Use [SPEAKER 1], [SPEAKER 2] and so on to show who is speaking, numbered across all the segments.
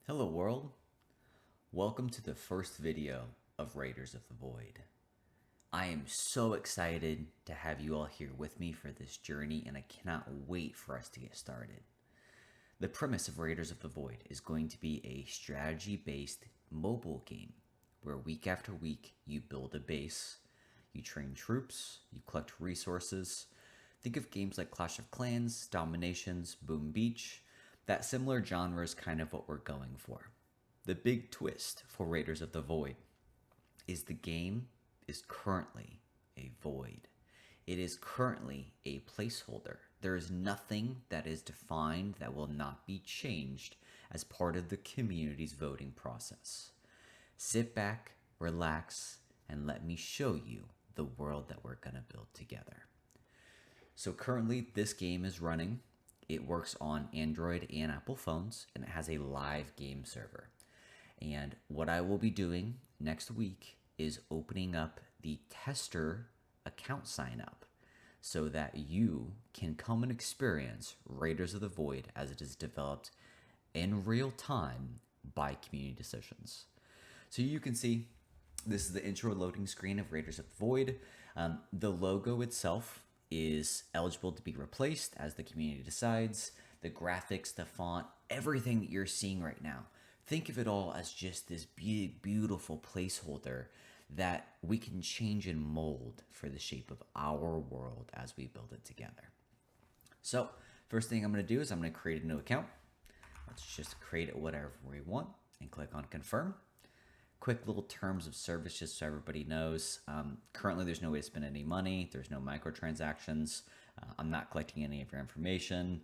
[SPEAKER 1] Hello world, welcome to the first video of Raiders of the Void. I am so excited to have you all here with me for this journey and I cannot wait for us to get started. The premise of Raiders of the Void is going to be a strategy-based mobile game where week after week you build a base, you train troops, you collect resources. Think of games like Clash of Clans, Dominations, Boom Beach. That similar genre is kind of what we're going for. The big twist for Raiders of the Void is the game is currently a void. It is currently a placeholder. There is nothing that is defined that will not be changed as part of the community's voting process. Sit back, relax, and let me show you the world that we're going to build together. So currently this game is running. It works on Android and Apple phones, and it has a live game server. And what I will be doing next week is opening up the tester account sign up so that you can come and experience Raiders of the Void as it is developed in real time by community decisions. So you can see this is the intro loading screen of Raiders of the Void. The logo itself is eligible to be replaced as the community decides. The graphics, the font, everything that you're seeing right now, think of it all as just this big, beautiful placeholder that we can change and mold for the shape of our world as we build it together. So first thing I'm going to do is I'm going to create a new account. Let's just create it whatever we want and click on confirm. Quick little terms of service just so everybody knows. Currently there's no way to spend any money. There's no microtransactions. I'm not collecting any of your information.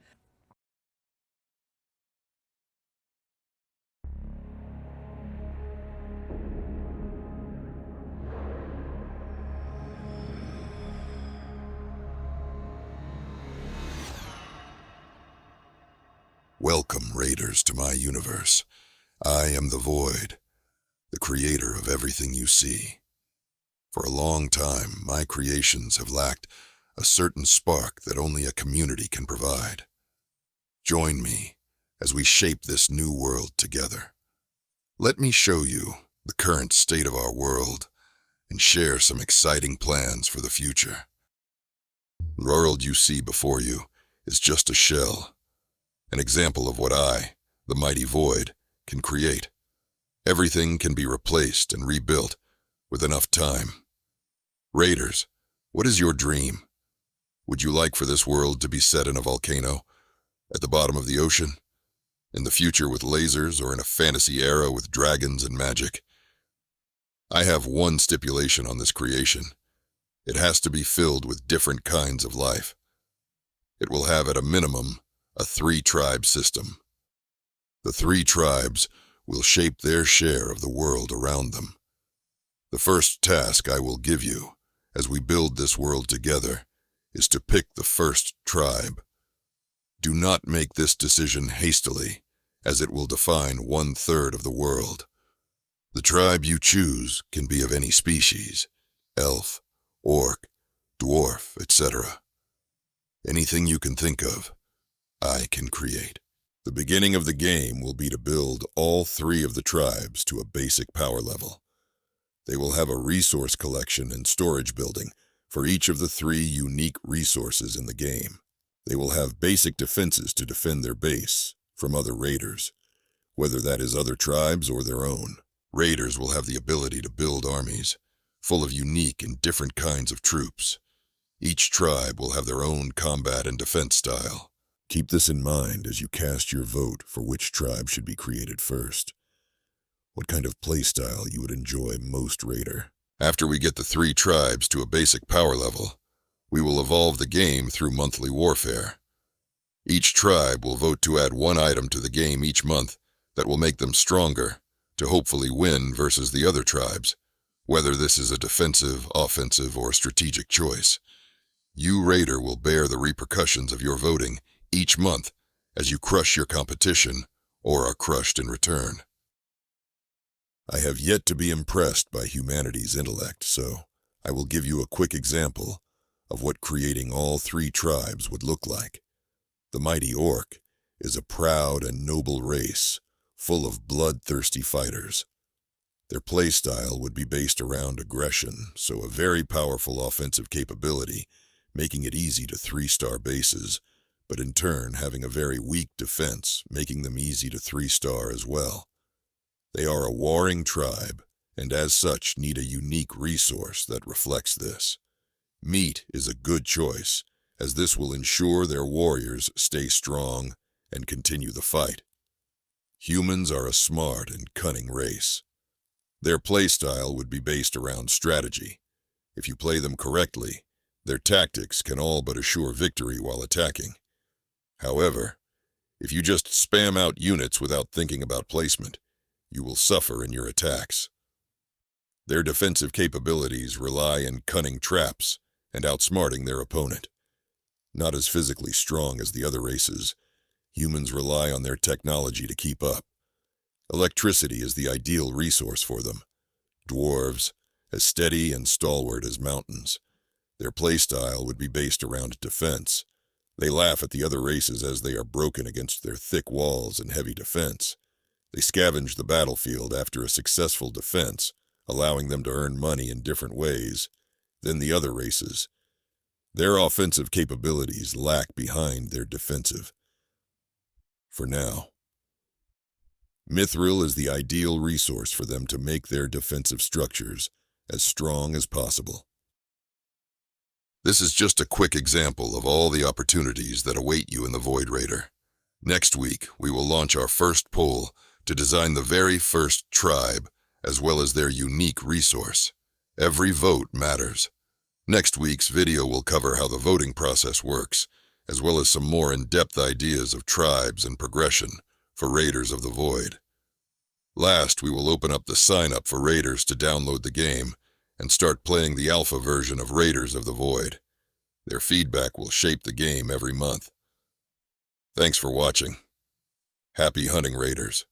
[SPEAKER 2] Welcome, Raiders, to my universe. I am the Void, the creator of everything you see. For a long time, my creations have lacked a certain spark that only a community can provide. Join me as we shape this new world together. Let me show you the current state of our world and share some exciting plans for the future. The world you see before you is just a shell, an example of what I, the mighty Void, can create. Everything can be replaced and rebuilt with enough time. Raiders, what is your dream? Would you like for this world to be set in a volcano, at the bottom of the ocean, in the future with lasers, or in a fantasy era with dragons and magic? I have one stipulation on this creation. It has to be filled with different kinds of life. It will have at a minimum a 3-tribe system. The 3 tribes will shape their share of the world around them. The first task I will give you, as we build this world together, is to pick the first tribe. Do not make this decision hastily, as it will define 1/3 of the world. The tribe you choose can be of any species, elf, orc, dwarf, etc. Anything you can think of, I can create. The beginning of the game will be to build all 3 of the tribes to a basic power level. They will have a resource collection and storage building for each of the 3 unique resources in the game. They will have basic defenses to defend their base from other raiders, whether that is other tribes or their own. Raiders will have the ability to build armies, full of unique and different kinds of troops. Each tribe will have their own combat and defense style. Keep this in mind as you cast your vote for which tribe should be created first. What kind of playstyle you would enjoy most, Raider? After we get the 3 tribes to a basic power level, we will evolve the game through monthly warfare. Each tribe will vote to add 1 item to the game each month that will make them stronger to hopefully win versus the other tribes, whether this is a defensive, offensive, or strategic choice. You, Raider, will bear the repercussions of your voting each month as you crush your competition or are crushed in return. I have yet to be impressed by humanity's intellect, so I will give you a quick example of what creating all 3 tribes would look like. The mighty Orc is a proud and noble race, full of bloodthirsty fighters. Their playstyle would be based around aggression, so a very powerful offensive capability, making it easy to 3-star bases, but in turn having a very weak defense, making them easy to 3-star as well. They are a warring tribe, and as such need a unique resource that reflects this. Meat is a good choice, as this will ensure their warriors stay strong and continue the fight. Humans are a smart and cunning race. Their playstyle would be based around strategy. If you play them correctly, their tactics can all but assure victory while attacking. However, if you just spam out units without thinking about placement, you will suffer in your attacks. Their defensive capabilities rely on cunning traps and outsmarting their opponent. Not as physically strong as the other races, humans rely on their technology to keep up. Electricity is the ideal resource for them. Dwarves, as steady and stalwart as mountains. Their playstyle would be based around defense. They laugh at the other races as they are broken against their thick walls and heavy defense. They scavenge the battlefield after a successful defense, allowing them to earn money in different ways than the other races. Their offensive capabilities lag behind their defensive. For now, Mithril is the ideal resource for them to make their defensive structures as strong as possible. This is just a quick example of all the opportunities that await you in the Void Raider. Next week, we will launch our first poll to design the very first tribe, as well as their unique resource. Every vote matters. Next week's video will cover how the voting process works, as well as some more in-depth ideas of tribes and progression for Raiders of the Void. Last, we will open up the sign-up for Raiders to download the game and start playing the alpha version of Raiders of the Void. Their feedback will shape the game every month. Thanks for watching. Happy hunting, Raiders.